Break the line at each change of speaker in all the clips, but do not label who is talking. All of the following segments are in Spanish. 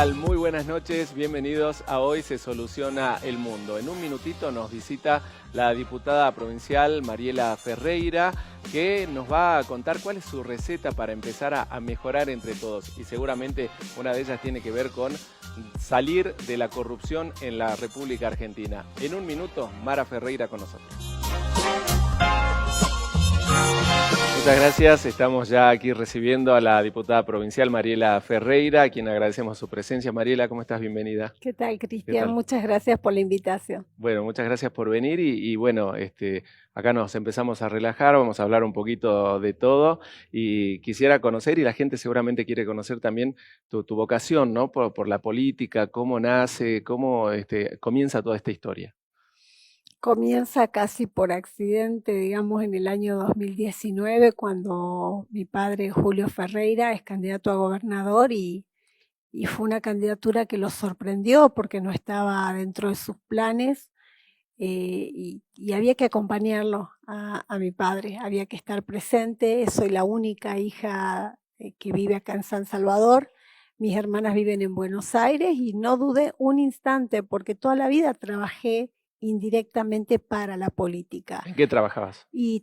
tal? Muy buenas noches, bienvenidos a Hoy se soluciona el mundo. En un minutito nos visita la diputada provincial Mariela Ferreira, que nos va a contar cuál es su receta para empezar a mejorar entre todos. Y seguramente una de ellas tiene que ver con salir de la corrupción en la República Argentina. En un minuto, Mara Ferreira con nosotros. Muchas gracias, estamos ya aquí recibiendo a la diputada provincial Mariela Ferreira, a quien agradecemos su presencia. Mariela, ¿cómo estás? Bienvenida.
¿Qué tal,
¿Qué
Cristian?
tal?
Muchas gracias por la invitación.
Bueno, muchas gracias por venir y bueno, acá nos empezamos a relajar, vamos a hablar un poquito de todo y quisiera conocer, y la gente seguramente quiere conocer también tu vocación, ¿no? Por la política, cómo nace, cómo comienza toda esta historia.
Comienza casi por accidente, digamos, en el año 2019, cuando mi padre, Julio Ferreira, es candidato a gobernador y fue una candidatura que lo sorprendió porque no estaba dentro de sus planes y había que acompañarlo a mi padre, había que estar presente. Soy la única hija que vive acá en San Salvador. Mis hermanas viven en Buenos Aires y no dudé un instante porque toda la vida trabajé indirectamente para la política.
¿En qué trabajabas?
Y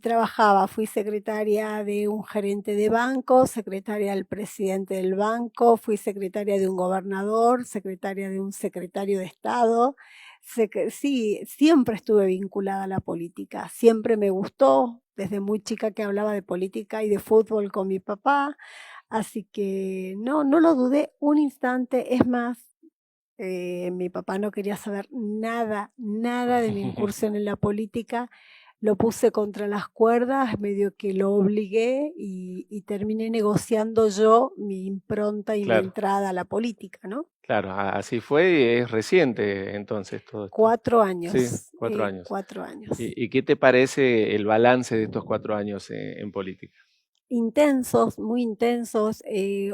fui secretaria de un gerente de banco, secretaria del presidente del banco, fui secretaria de un gobernador, secretaria de un secretario de Estado. Sí, siempre estuve vinculada a la política, siempre me gustó, desde muy chica que hablaba de política y de fútbol con mi papá, así que no lo dudé un instante. Es más, mi papá no quería saber nada de mi incursión en la política. Lo puse contra las cuerdas, medio que lo obligué y terminé negociando yo mi impronta y mi
Claro,
entrada a la política, ¿no?
claro, así fue y es reciente entonces todo esto.
4
Sí,
años,
4 años.
4 años.
¿Y qué te parece el balance de estos 4 años en política?
Intensos, muy intensos.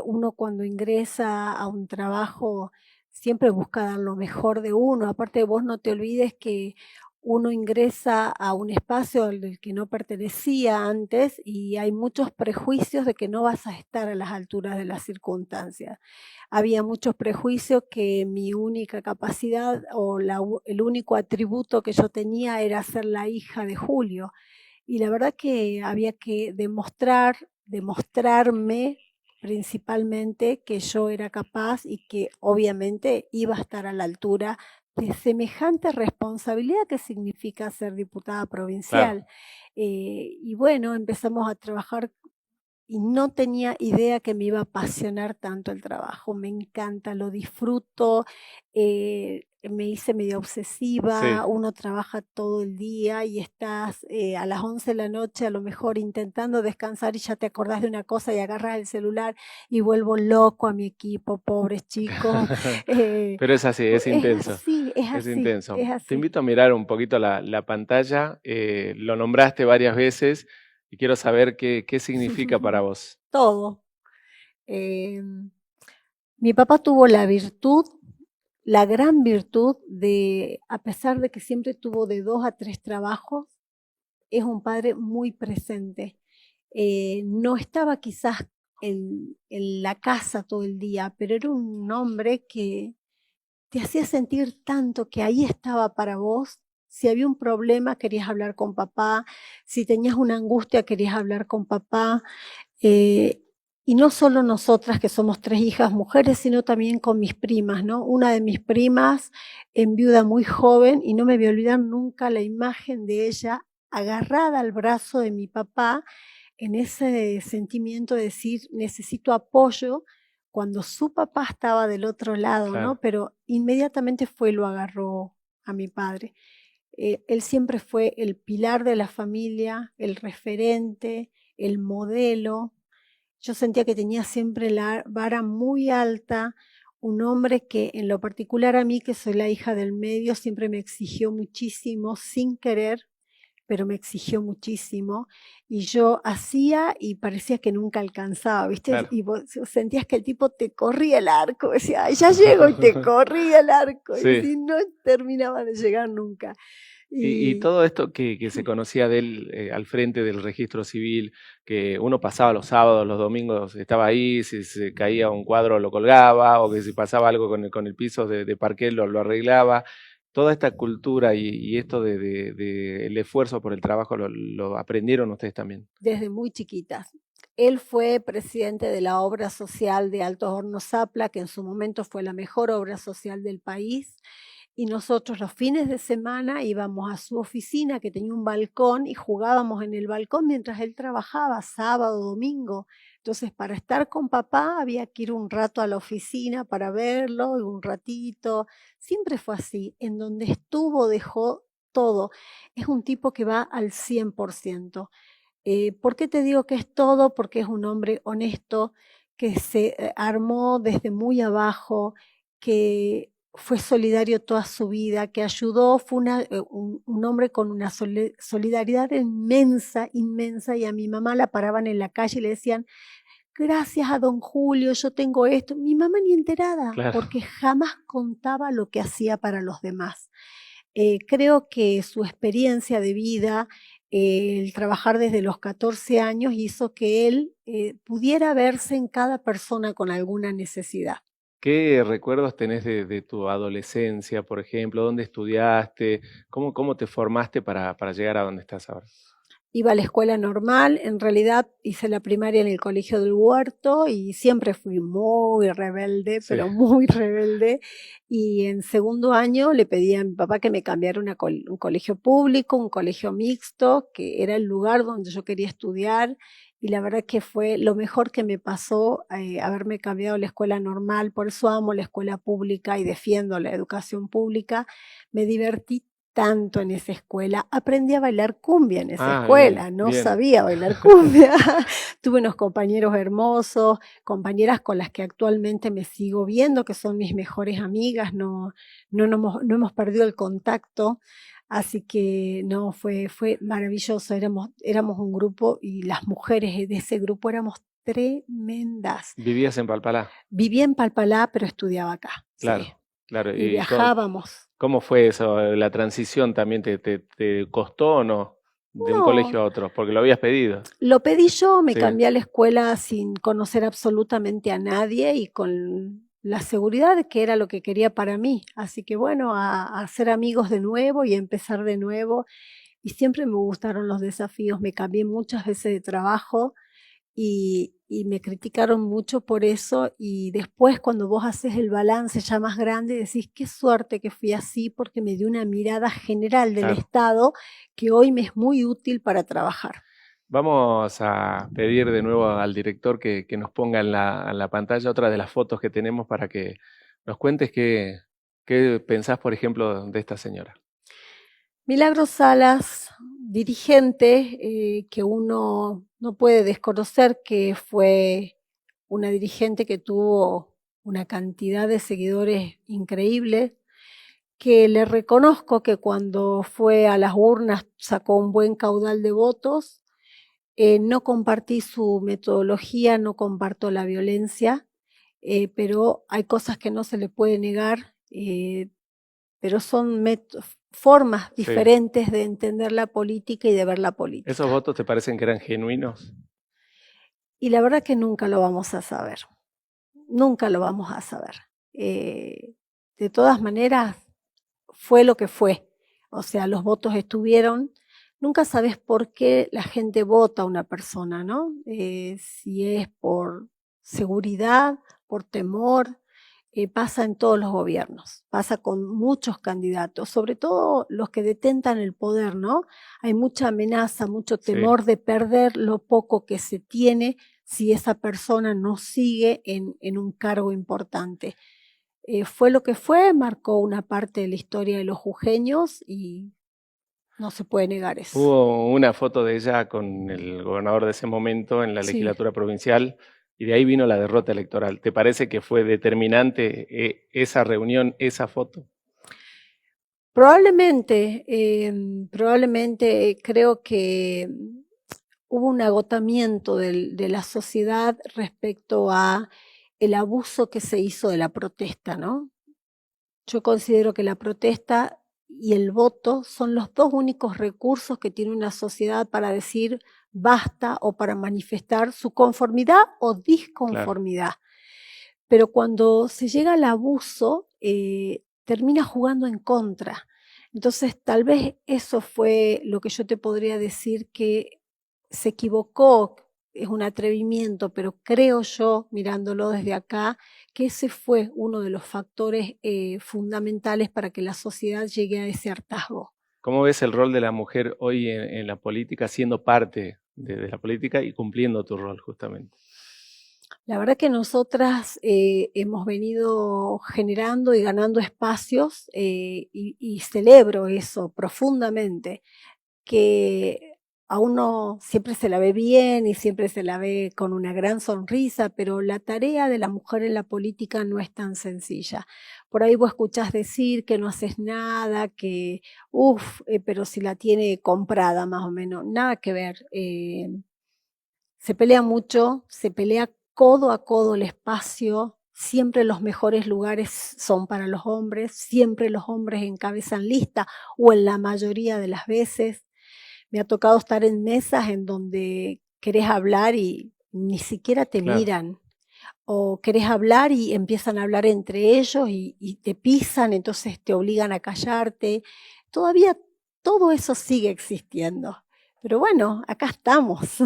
Uno cuando ingresa a un trabajo siempre busca dar lo mejor de uno. Aparte, vos no te olvides que uno ingresa a un espacio al que no pertenecía antes y hay muchos prejuicios de que no vas a estar a las alturas de las circunstancias. Había muchos prejuicios que mi única capacidad o el único atributo que yo tenía era ser la hija de Julio. Y la verdad que había que demostrarme principalmente que yo era capaz y que obviamente iba a estar a la altura de semejante responsabilidad que significa ser diputada
Claro.
provincial. Y bueno, empezamos a trabajar y no tenía idea que me iba a apasionar tanto el trabajo. Me encanta, lo disfruto, me hice medio
Sí.
obsesiva. Uno trabaja todo el día y estás a las 11 de la noche a lo mejor intentando descansar y ya te acordás de una cosa y agarras el celular y vuelvo loco a mi equipo, pobres chicos. Eh,
Pero es así, es
es
intenso,
así, es
es
así,
intenso.
es
Te
así.
invito a mirar un poquito la pantalla, lo nombraste varias veces y quiero saber qué significa para vos.
Todo. Eh, Mi papá tuvo la virtud, la gran virtud de, a pesar de que siempre tuvo de 2 a 3 trabajos, es un padre muy presente. No estaba quizás en la casa todo el día, pero era un hombre que te hacía sentir tanto que ahí estaba para vos. Si había un problema, querías hablar con papá. Si tenías una angustia, querías hablar con papá. Eh, y no solo nosotras, que somos 3 hijas mujeres, sino también con mis primas, ¿no? Una de mis primas enviuda muy joven y no me voy a olvidar nunca la imagen de ella agarrada al brazo de mi papá en ese sentimiento de decir necesito apoyo cuando su papá estaba del otro lado, ¿no?
Claro,
Pero inmediatamente fue y lo agarró a mi padre. Él siempre fue el pilar de la familia, el referente, el modelo. Yo sentía que tenía siempre la vara muy alta, un hombre que en lo particular a mí, que soy la hija del medio, siempre me exigió muchísimo, sin querer, pero me exigió muchísimo, y yo hacía y parecía que nunca alcanzaba, ¿viste?
claro.
Y vos sentías que el tipo te corría el arco, decía, "Ay, ya llego", y te corría el arco, y
Sí,
si no terminaba de llegar nunca.
Y
Y
todo esto que se conocía de él al frente del registro civil, que uno pasaba los sábados, los domingos, estaba ahí, si se caía un cuadro lo colgaba, o que si pasaba algo con el piso de parquet lo arreglaba. Toda esta cultura y esto el esfuerzo por el trabajo lo aprendieron ustedes también.
desde muy chiquitas. Él fue presidente de la obra social de Altos Hornos Zapla, que en su momento fue la mejor obra social del país. Y nosotros los fines de semana íbamos a su oficina, que tenía un balcón, y jugábamos en el balcón mientras él trabajaba, sábado, domingo. Entonces, para estar con papá había que ir un rato a la oficina para verlo, y un ratito. Siempre fue así. En donde estuvo dejó todo. Es un tipo que va al 100%. ¿Por qué te digo que es todo? Porque es un hombre honesto, que se armó desde muy abajo, que fue solidario toda su vida, que ayudó, fue un hombre con una solidaridad inmensa, inmensa, y a mi mamá la paraban en la calle y le decían, gracias a don Julio, yo tengo esto. Mi mamá ni enterada,
Claro.
porque jamás contaba lo que hacía para los demás. Creo que su experiencia de vida, el trabajar desde los 14 años hizo que él pudiera verse en cada persona con alguna necesidad.
¿Qué recuerdos tenés de tu adolescencia, por ejemplo? ¿Dónde estudiaste? ¿Cómo te formaste para llegar a donde estás ahora?
Iba a la escuela normal, en realidad hice la primaria en el Colegio del Huerto y siempre fui muy rebelde,
Sí,
pero muy rebelde. Y en segundo año le pedí a mi papá que me cambiara un colegio público, un colegio mixto, que era el lugar donde yo quería estudiar. Y la verdad que fue lo mejor que me pasó haberme cambiado a la escuela normal. Por eso amo la escuela pública y defiendo la educación pública. Me divertí tanto en esa escuela. Aprendí a bailar cumbia en esa
bien,
escuela, no
bien.
sabía bailar cumbia. Tuve unos compañeros hermosos, compañeras con las que actualmente me sigo viendo, que son mis mejores amigas, no hemos perdido el contacto. Así que no, fue maravilloso. Éramos un grupo y las mujeres de ese grupo éramos tremendas.
¿Vivías en Palpalá?
Vivía en Palpalá, pero estudiaba acá, sí.
Claro, claro.
Y
¿Y
viajábamos.
cómo fue eso? ¿La transición también te costó o no? De un
No,
colegio a otro, porque lo habías pedido.
lo pedí yo, me
Sí,
cambié a la escuela sin conocer absolutamente a nadie y con la seguridad de que era lo que quería para mí. Así que bueno, a hacer amigos de nuevo y a empezar de nuevo. Y siempre me gustaron los desafíos. Me cambié muchas veces de trabajo y me criticaron mucho por eso. Y después, cuando vos haces el balance ya más grande, decís, qué suerte que fui así, porque me dio una mirada general del
claro.
Estado que hoy me es muy útil para trabajar.
Vamos a pedir de nuevo al director que nos ponga en la pantalla otra de las fotos que tenemos para que nos cuentes qué pensás, por ejemplo, de esta señora.
Milagros Salas, dirigente, que uno no puede desconocer que fue una dirigente que tuvo una cantidad de seguidores increíble, que le reconozco que cuando fue a las urnas sacó un buen caudal de votos. No compartí su metodología, no comparto la violencia, pero hay cosas que no se le puede negar. Pero son formas
Sí.
diferentes de entender la política y de ver la
¿Esos
política.
votos te parecen que eran genuinos?
Y la verdad que nunca lo vamos a saber, nunca lo vamos a saber. Eh, de todas maneras, fue lo que fue. O sea, los votos estuvieron. Nunca sabes por qué la gente vota a una persona, ¿no? Si es por seguridad, por temor, pasa en todos los gobiernos, pasa con muchos candidatos, sobre todo los que detentan el poder, ¿no? Hay mucha amenaza, mucho
Sí.
temor de perder lo poco que se tiene si esa persona no sigue en un cargo importante. Fue lo que fue, marcó una parte de la historia de los jujeños y no se puede negar eso.
Hubo una foto de ella con el gobernador de ese momento en la
Sí,
legislatura provincial y de ahí vino la derrota electoral. ¿Te parece que fue determinante esa reunión, esa foto?
probablemente, probablemente creo que hubo un agotamiento de la sociedad respecto a el abuso que se hizo de la protesta, ¿no? Yo considero que la protesta y el voto son los dos únicos recursos que tiene una sociedad para decir basta o para manifestar su conformidad o
Claro.
disconformidad. Pero cuando se llega al abuso, termina jugando en contra. Entonces, tal vez eso fue lo que yo te podría decir que se equivocó, es un atrevimiento, pero creo yo, mirándolo desde acá, que ese fue uno de los factores fundamentales para que la sociedad llegue a ese hartazgo.
¿Cómo ves el rol de la mujer hoy en la política, siendo parte de la política y cumpliendo tu rol justamente?
La verdad que nosotras hemos venido generando y ganando espacios y celebro eso profundamente, que a uno siempre se la ve bien y siempre se la ve con una gran sonrisa, pero la tarea de la mujer en la política no es tan sencilla. Por ahí vos escuchás decir que no haces nada, que, pero si la tiene comprada más o menos, nada que ver. Se pelea mucho, se pelea codo a codo el espacio, siempre los mejores lugares son para los hombres, siempre los hombres encabezan lista o en la mayoría de las veces. Me ha tocado estar en mesas en donde querés hablar y ni siquiera te
Claro.
miran, o querés hablar y empiezan a hablar entre ellos y te pisan, entonces te obligan a callarte. Todavía todo eso sigue existiendo. Pero bueno, acá estamos.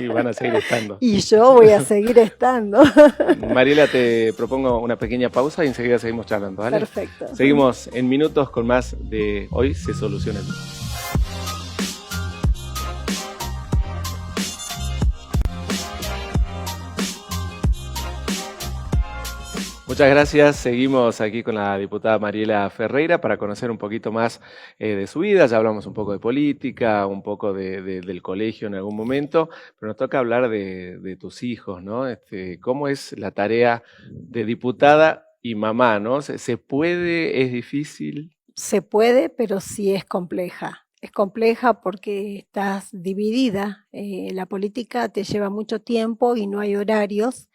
Y van a seguir estando.
Y yo voy a seguir estando.
Mariela, te propongo una pequeña pausa y enseguida seguimos charlando, ¿vale?
Perfecto.
Seguimos en minutos con más de Hoy se soluciona el mundo. Muchas gracias. Seguimos aquí con la diputada Mariela Ferreira para conocer un poquito más de su vida. Ya hablamos un poco de política, un poco del colegio en algún momento, pero nos toca hablar de tus hijos, ¿no? ¿Cómo es la tarea de diputada y mamá, ¿no? ¿Se puede? ¿Es difícil?
Se puede, pero sí es compleja. Es compleja porque estás dividida. La política te lleva mucho tiempo y no hay horarios.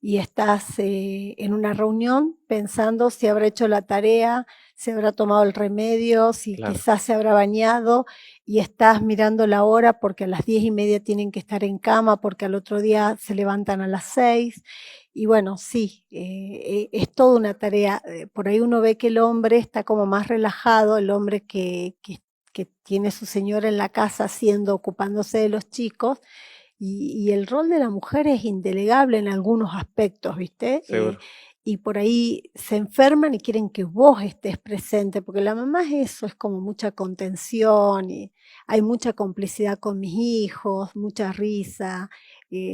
Y estás en una reunión pensando si habrá hecho la tarea, si habrá tomado el remedio, si
Claro.
quizás se habrá bañado, y estás mirando la hora porque a las 10:30 tienen que estar en cama, porque al otro día se levantan a las 6. Y bueno, sí, es toda una tarea. Por ahí uno ve que el hombre está como más relajado, el hombre que tiene su señora en la casa haciendo, ocupándose de los chicos, y el rol de la mujer es indelegable en algunos aspectos, ¿viste?
Seguro.
Y por ahí se enferman y quieren que vos estés presente, porque la mamá es eso, es como mucha contención y hay mucha complicidad con mis hijos, mucha risa.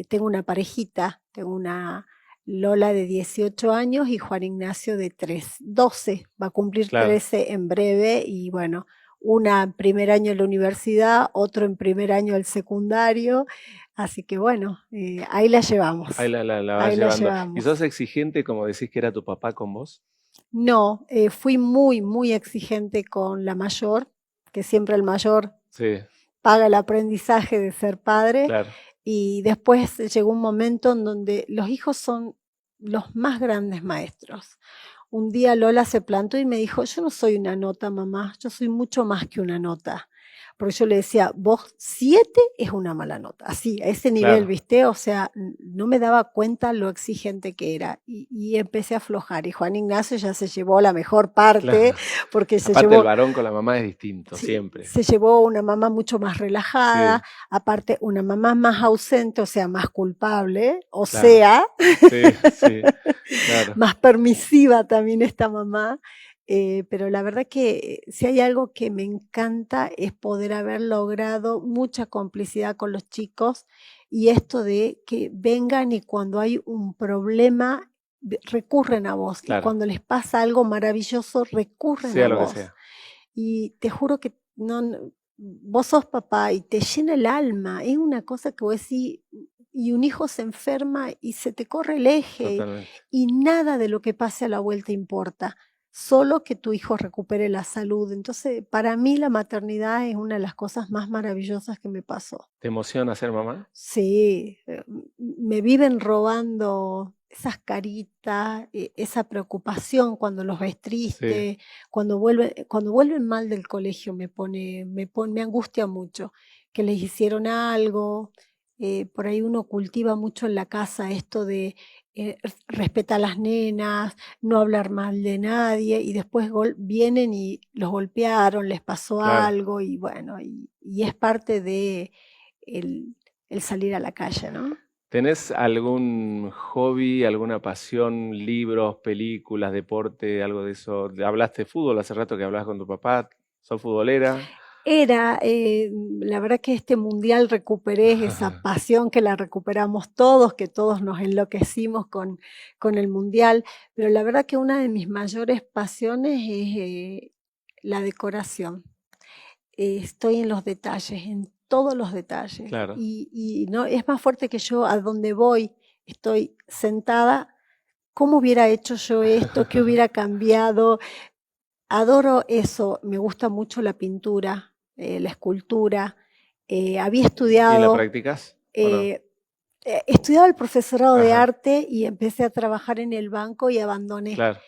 Tengo una parejita, tengo una Lola de 18 años y Juan Ignacio de 12, va a cumplir
Claro.
13 en breve y bueno, una en primer año de la universidad, otro en primer año del secundario. Así que bueno, ahí la llevamos.
Ahí la vas
Ahí la
llevando. ¿Y
llevamos.
sos exigente como decís que era tu papá con vos?
No, fui muy, muy exigente con la mayor, que siempre el mayor
Sí,
paga el aprendizaje de ser padre.
claro.
Y después llegó un momento en donde los hijos son los más grandes maestros. Un día Lola se plantó y me dijo, yo no soy una nota, mamá, yo soy mucho más que una nota. Porque yo le decía, vos 7 es una mala nota, así, a ese nivel,
Claro.
¿viste? O sea, no me daba cuenta lo exigente que era y empecé a aflojar. Y Juan Ignacio ya se llevó la mejor parte,
Claro.
porque se
Aparte el
llevó,
varón con la mamá es distinto,
sí,
siempre.
se llevó una mamá mucho más relajada,
Sí,
aparte una mamá más ausente, o sea, más culpable, o
claro.
sea,
Sí, sí, claro.
más permisiva también esta mamá. Pero la verdad que si hay algo que me encanta es poder haber logrado mucha complicidad con los chicos y esto de que vengan y cuando hay un problema recurren a vos y
Claro.
cuando les pasa algo maravilloso recurren
Sea
a
lo que
vos.
sea.
Y te juro que vos sos papá y te llena el alma, es una cosa que vos decís, y un hijo se enferma y se te corre el eje
Totalmente.
y nada de lo que pase a la vuelta importa, solo que tu hijo recupere la salud. Entonces, para mí la maternidad es una de las cosas más maravillosas que me pasó.
¿Te emociona ser mamá?
Sí, me viven robando esas caritas, esa preocupación cuando los ves
Sí,
tristes, cuando vuelven mal del colegio me angustia mucho, que les hicieron algo. Por ahí uno cultiva mucho en la casa esto de respetar a las nenas, no hablar mal de nadie, y después vienen y los golpearon, les pasó
claro.
algo, y bueno, y es parte de el salir a la calle, ¿no?
¿Tenés algún hobby, alguna pasión, libros, películas, deporte, algo de eso? Hablaste de fútbol hace rato que hablabas con tu papá. ¿Sos futbolera?
La verdad que este mundial recuperé esa pasión que la recuperamos todos, que todos nos enloquecimos con el mundial, pero la verdad que una de mis mayores pasiones es la decoración. Estoy en los detalles, en todos los detalles,
Claro.
y no, es más fuerte que yo. A donde voy, estoy sentada. ¿Cómo hubiera hecho yo esto? ¿Qué hubiera cambiado? Adoro eso, me gusta mucho la pintura, la escultura. Había
¿Y la
estudiado,
practicas o no?
eh, estudiaba el profesorado de
Ajá,
arte y empecé a trabajar en el banco y abandoné.
claro.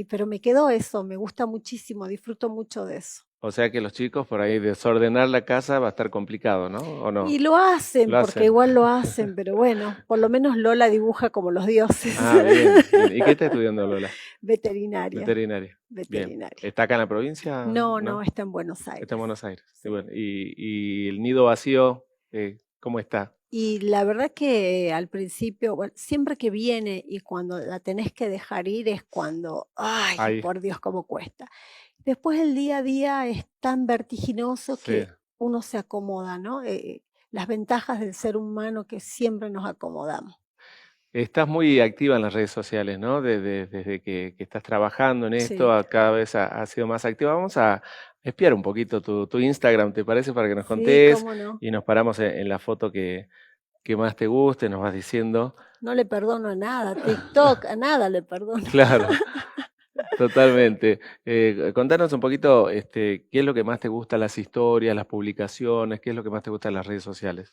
Pero me quedó eso, me gusta muchísimo, disfruto mucho de eso.
O sea que los chicos por ahí desordenar la casa va a estar complicado, ¿no? ¿O
Y
no?
lo hacen,
Lo
porque
hacen.
igual lo hacen, pero bueno, por lo menos Lola dibuja como los dioses.
Ah, bien, bien. ¿Y qué está estudiando Lola?
Veterinaria,
Veterinaria. Bien.
veterinaria.
¿Está acá en la provincia?
No, no,
¿No?
está en Buenos
Está en
Aires.
Buenos Aires. Y
Sí.
bueno, y el nido vacío, ¿cómo está?
Y la verdad que al principio, bueno, siempre que viene y cuando la tenés que dejar ir es cuando, ay,
Ahí,
por Dios, cómo cuesta. Después el día a día es tan vertiginoso
sí.
que uno se acomoda, ¿no? Las ventajas del ser humano que siempre nos acomodamos.
Estás muy activa en las redes sociales, ¿no? Desde que estás trabajando en esto,
Sí,
cada vez has sido más activa. Vamos a espiar un poquito tu Instagram, ¿te parece? Para que nos
sí,
contés
cómo no.
y nos paramos en la foto que más te guste, nos vas diciendo.
No le perdono a nada, TikTok, a nada le perdono.
Claro, totalmente. Contanos un poquito, qué es lo que más te gusta, las historias, las publicaciones, qué es lo que más te gusta en las redes sociales.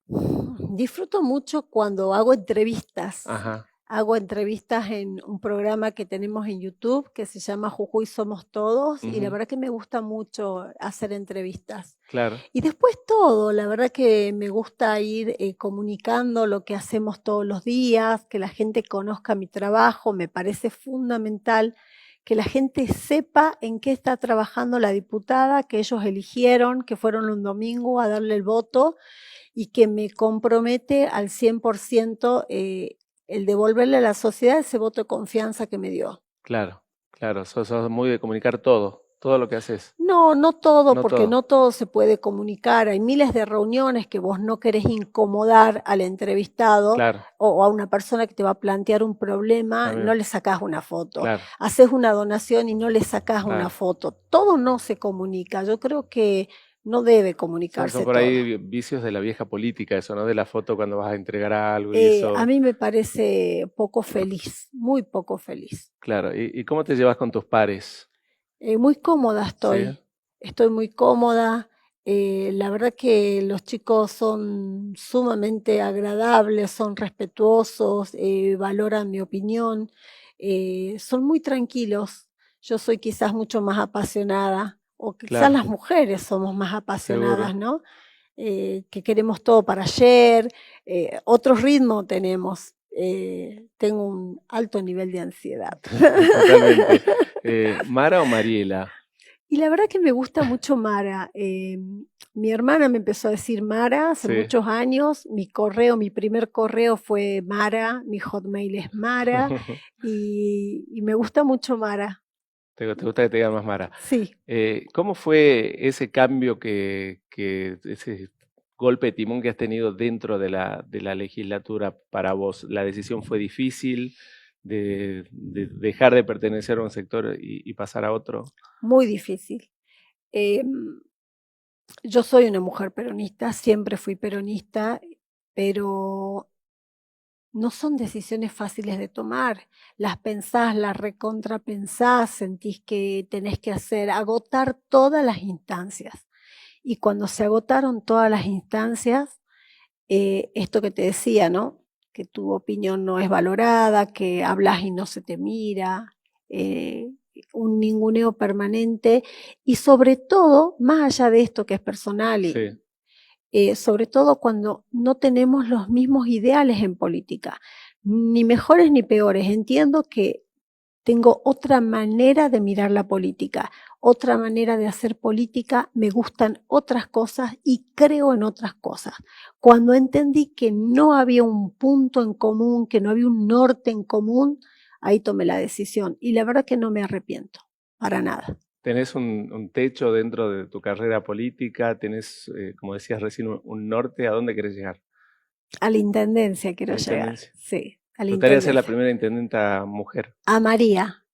Disfruto mucho cuando hago entrevistas.
Ajá,
Hago entrevistas en un programa que tenemos en YouTube que se llama Jujuy Somos Todos, y la
ujú,
verdad que me gusta mucho hacer entrevistas.
claro,
Y después todo, la verdad que me gusta ir comunicando lo que hacemos todos los días, que la gente conozca mi trabajo. Me parece fundamental que la gente sepa en qué está trabajando la diputada que ellos eligieron, que fueron un domingo a darle el voto, y que me compromete al 100% el devolverle a la sociedad ese voto de confianza que me dio.
claro, claro. Sos muy de comunicar todo lo que haces.
No, no todo,
No
porque
todo,
no todo se puede comunicar. Hay miles de reuniones que vos no querés incomodar al entrevistado
claro,
o a una persona que te va a plantear un problema, no
también,
le sacás una foto.
claro,
Haces una donación y no le sacás una
claro.
foto. Todo no se comunica. Yo creo que no debe
Son
comunicarse
por
todo.
ahí vicios de la vieja política, eso, ¿no? De la foto cuando vas a entregar algo y
A
eso.
mí me parece poco feliz, muy poco feliz.
Claro. ¿Y cómo te llevas con tus pares?
Muy cómoda
¿Sí?
estoy muy cómoda. La verdad que los chicos son sumamente agradables, son respetuosos, valoran mi opinión, son muy tranquilos. Yo soy quizás mucho más apasionada, o quizás
Claro,
las mujeres somos más apasionadas,
seguro.
¿no? Que queremos todo para ayer, otro ritmo tenemos. Tengo un alto nivel de ansiedad.
Totalmente. ¿Mara o Mariela?
Y la verdad que me gusta mucho Mara. Mi hermana me empezó a decir Mara hace
Sí.
muchos años. Mi primer correo fue Mara, mi hotmail es Mara, y me gusta mucho Mara.
¿Te gusta que te digan más Mara?
Sí.
¿Cómo fue ese cambio ese golpe de timón que has tenido dentro de la legislatura para vos? ¿La decisión fue difícil de dejar de pertenecer a un sector y pasar a otro?
Muy difícil. Em, yo soy una mujer peronista, siempre fui peronista, pero no son decisiones fáciles de tomar. Las pensás, las recontrapensás, sentís que tenés que agotar todas las instancias. Y cuando se agotaron todas las instancias, esto que te decía, ¿no? que tu opinión no es valorada, que hablas y no se te mira, un ninguneo permanente y sobre todo, más allá de esto que es personal, sobre todo cuando no tenemos los mismos ideales en política, ni mejores ni peores. Entiendo que tengo otra manera de mirar la política, otra manera de hacer política, me gustan otras cosas y creo en otras cosas. Cuando entendí que no había un punto en común, que no había un norte en común, ahí tomé la decisión y la verdad que no me arrepiento, para nada.
¿Tenés un techo dentro de tu carrera política? ¿Tenés, como decías recién, un norte? ¿A dónde querés llegar?
A la intendencia quiero llegar, sí.
¿Te gustaría ser la primera intendenta mujer?
A María,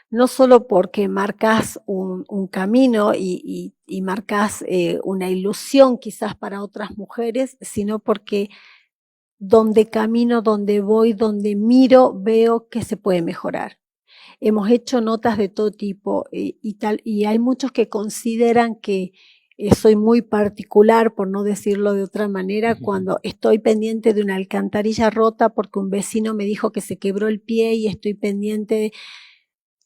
no solo porque marcas un camino y marcas una ilusión quizás para otras mujeres, sino porque donde camino, donde voy, donde miro, veo que se puede mejorar. Hemos hecho notas de todo tipo y tal, y hay muchos que consideran que soy muy particular, por no decirlo de otra manera, cuando estoy pendiente de una alcantarilla rota porque un vecino me dijo que se quebró el pie y estoy pendiente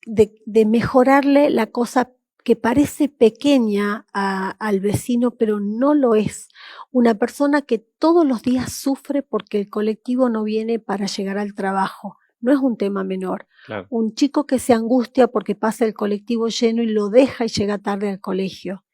de mejorarle la cosa que parece pequeña al vecino, pero no lo es. Una persona que todos los días sufre porque el colectivo no viene para llegar al trabajo. No es un tema menor.
Claro.
Un chico que se angustia porque pasa el colectivo lleno y lo deja y llega tarde al colegio.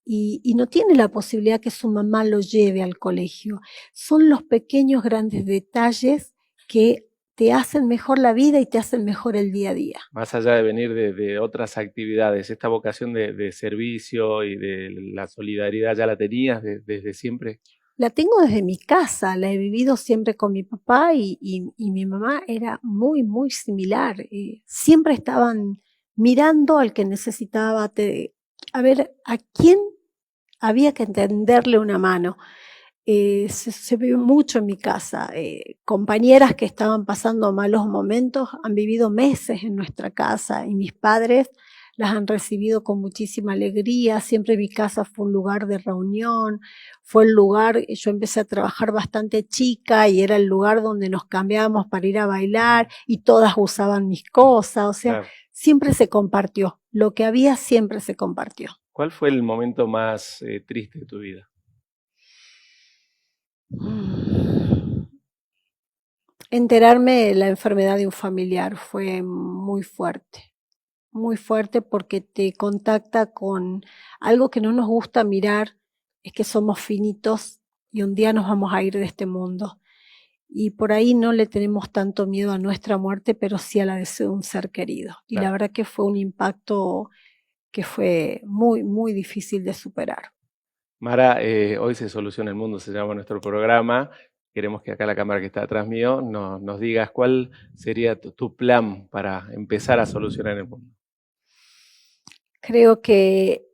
Y no tiene la posibilidad que su mamá lo lleve al colegio. Son los pequeños grandes detalles que te hacen mejor la vida y te hacen mejor el día a día.
Más allá de venir de otras actividades, esta vocación de servicio y de la solidaridad, ¿ya la tenías desde siempre?
La tengo desde mi casa, la he vivido siempre con mi papá y mi mamá era muy, muy similar. Siempre estaban mirando al que necesitaba, a ver a quién había que tenderle una mano. Se vive mucho en mi casa. Compañeras que estaban pasando malos momentos han vivido meses en nuestra casa y mis padres las han recibido con muchísima alegría. Siempre mi casa fue un lugar de reunión, fue el lugar, yo empecé a trabajar bastante chica y era el lugar donde nos cambiábamos para ir a bailar y todas usaban mis cosas, o sea, claro, siempre se compartió, lo que había siempre se compartió.
¿Cuál fue el momento más triste de tu vida?
Enterarme de la enfermedad de un familiar fue muy fuerte porque te contacta con algo que no nos gusta mirar, es que somos finitos y un día nos vamos a ir de este mundo. Y por ahí no le tenemos tanto miedo a nuestra muerte, pero sí a la de un ser querido. Y claro, la verdad que fue un impacto que fue muy, muy difícil de superar.
Mara, Hoy se soluciona el mundo, se llama nuestro programa. Queremos que acá la cámara que está atrás mío nos digas cuál sería tu plan para empezar a solucionar el mundo.
Creo que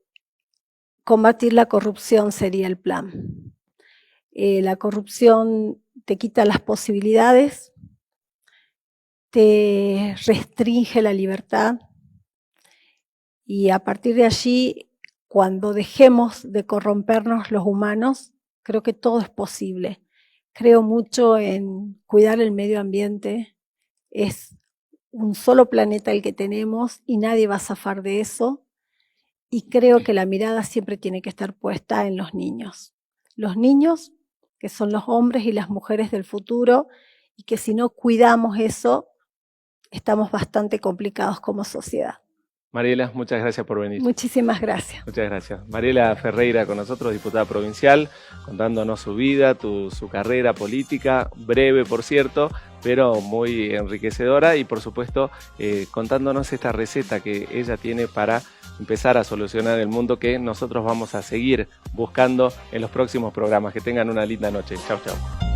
combatir la corrupción sería el plan. La corrupción te quita las posibilidades, te restringe la libertad y a partir de allí, cuando dejemos de corrompernos los humanos, creo que todo es posible. Creo mucho en cuidar el medio ambiente, es un solo planeta el que tenemos y nadie va a zafar de eso. Y creo que la mirada siempre tiene que estar puesta en los niños. Los niños, que son los hombres y las mujeres del futuro, y que si no cuidamos eso, estamos bastante complicados como sociedad.
Mariela, muchas gracias por venir.
Muchísimas gracias.
Muchas gracias. Mariela Ferreira con nosotros, diputada provincial, contándonos su vida, su carrera política, breve por cierto, pero muy enriquecedora y por supuesto contándonos esta receta que ella tiene para empezar a solucionar el mundo que nosotros vamos a seguir buscando en los próximos programas. Que tengan una linda noche. Chau, chau.